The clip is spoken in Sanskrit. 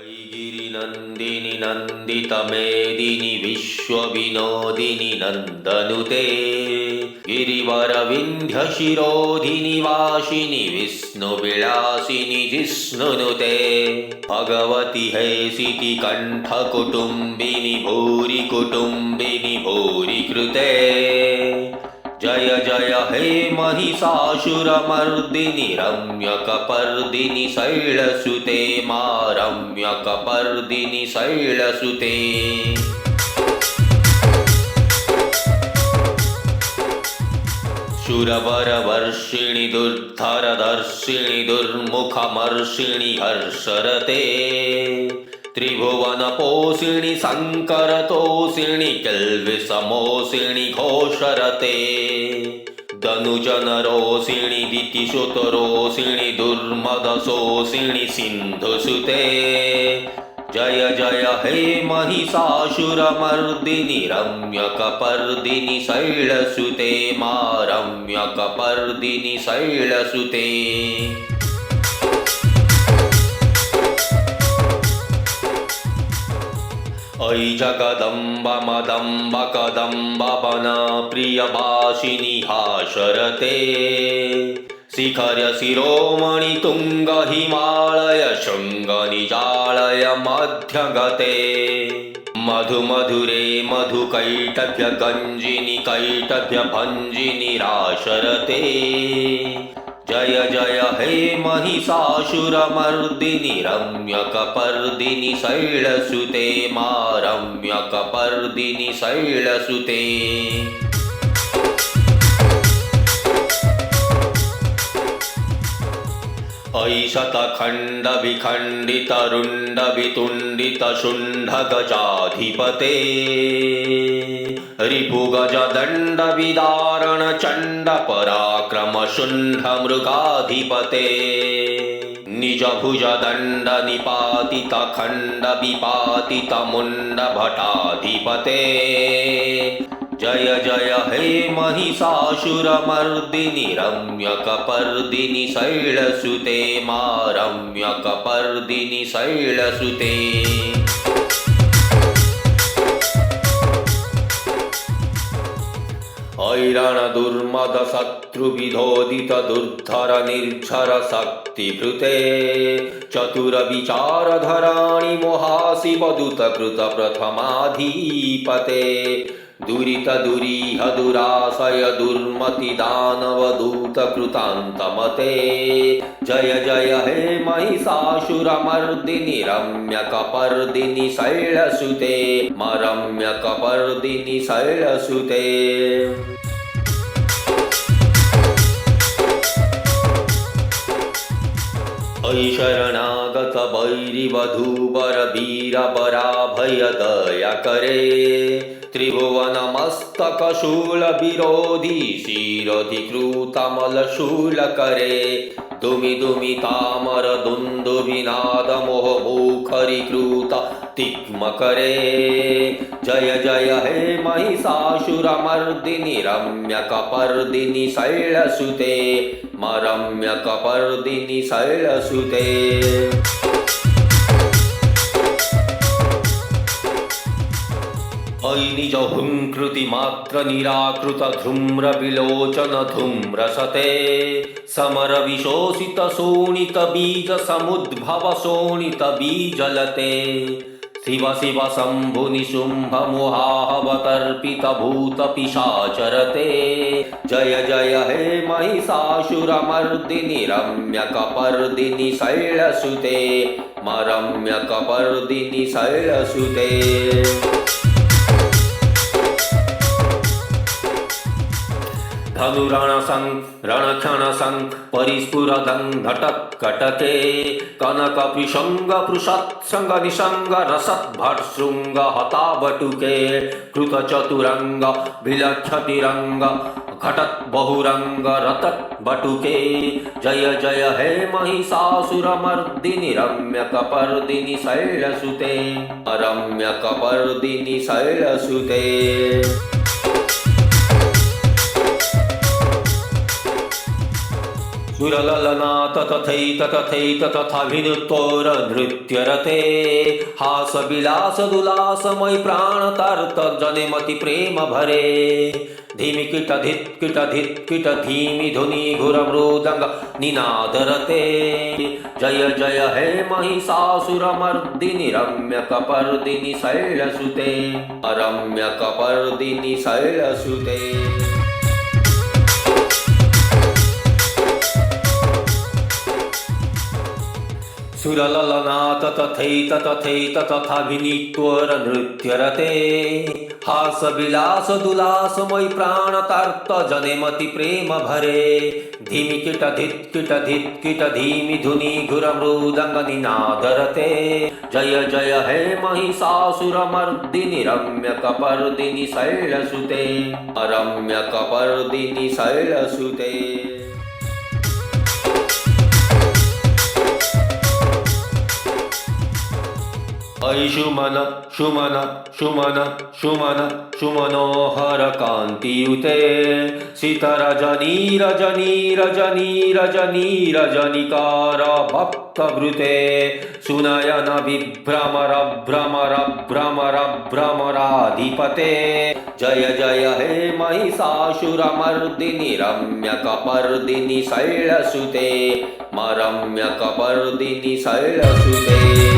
गिरिनन्दिनि नन्दितमेदिनि विश्वविनोदिनि नन्दनुते गिरिवरविन्ध्यशिरोधिनि वासिनि विष्णुविलासिनि जिष्णुनुते भगवति हेसिति कण्ठकुटुम्बिनि भूरि कुटुम्बिनि भूरि कृते जय जय हे महिषासुरमर्दिनि रम्यकपर्दिनि शैलसुते मा रम्यकपर्दिनि शैलसुते सुरवरवर्षिणि दुर्धरदर्शिणि दुर्मुखमर्षिणि हर्षरते त्रिभुवनपोषिणि शङ्करतोषिणि किल्बिषमोषिणि घोषरते दनुजनरोषिणि दितिसुतरोषिणि दुर्मदशोषिणि सिन्धुसुते जय जय हे महिषासुरमर्दिनि रम्यकपर्दिनि शैलसुते मा रम्यकपर्दिनि शैलसुते ऐ जगदम्ब मदम्ब कदम्ब वन प्रियवासिनि हासरते शिखर शिरोमणि तुंग हिमालय शृंग निजालय मध्यगते मधु मधुरे मधु कैटभ्य गंजिनि कैटभ्य भंजिनि राशरते जय जय हे महिषासुरमर्दिनि रम्यकपर्दिनि शैलसुते मा रम्यकपर्दिनि शैलसुते ऐ शतखण्ड विखण्डित रुण्ड वितुण्डित शुण्ड गजाधिपते रिपुगज दण्ड विदारण चण्ड पराक्रम शुण्ड मृगाधिपते निज भुज दण्ड निपातित खण्ड विपातित मुण्ड भटाधिपते जय जय हे महिषासुरमर्दिनि रम्यकपर्दिनि शैलसुते मा रम्यकपर्दिनि शैलसुते ऐरण दुर्मद शत्रुविधोदित दुर्धर निर्झर शक्तिभृते चतुर विचारधराणि मोहाशिवदूत कृत प्रथमाधिपते दुरित दुरीह दुराशय दुर्मति दानवदूत कृतान्तमते जय जय हे महिषासुरमर्दिनि रम्यकपर्दिनि शैलसुते मा रम्यकपर्दिनि शैलसुते ऐ शरणागत वैरिवधूवर वीरवराभय दया करे त्रिभुवनमस्तकशूल विरोधी शिरधिकृतमलशूल करे दुमि दुमि तामर दुन्दुभिनाद मोहमुखरीकृत तिग्म करे जय जय हे महिषासुरमर्दिनि रम्यकपर्दिनि शैलसुते मा रम्यकपर्दिनि शैलसुते ऐ निज हुंकृति मात्र निराकृत धूम्र विलोचन धूम्रसते समर विशोषित शोणित बीज समुद्भव शोणित बीजलते शिव शिव शंभु निशुंभ मोहावतर्पित भूत पिशाचरते जय जय हे महिषासुरमर्दिनि रम्यकपर्दिनि शैलसुते मा रम्यकपर्दिनि शैलसुते धनुरणशङ् रणक्षणशङ् परिस्फुरदं घटत्कटके कनकपिशङ्ग निशङ्ग रसद्भट्शृङ्ग हतावटुके कृतचतुरङ्ग विलक्षतिरङ्ग घटत् बहुरङ्ग रतद्बटुके जय जय हे महिषासुरमर्दिनि रम्यकपर्दिनि शैलसुते रम्यकपर्दिनि शैलसुते सुरललना तथैत तथाभिनुत्तोरनृत्यरते हासविलासदुलासमयि प्राणतार्त जनेमति प्रेम भरे धीमि किट धीमि धुनि घुरमृदंग निनादरते जय जय हे महिषासुरमर्दिनि रम्यकपर्दिनि शैलसुते रम्यकपर्दिनि शैलसुते। सुरललनाथ तथैत तथाभिनीत्वरनृत्यरते हासविलासदुलासमयि प्राणतार्त जनेमति प्रेम भरे धीमि किट धीमि धुनि घुरमृदंग निनादरते जय जय हे महिषासुरमर्दिनि रम्यकपर्दिनि शैलसुते रम्यकपर्दिनि शैलसुते। ऐ शुमनोहर कान्तियुते रजनीकार भक्तवृते सुनयन भ्रमराधिपते जय जय हे महिषासुरमर्दिनि रम्यकपर्दिनि शैलसुते रम्यकपर्दिनि शैलसुते।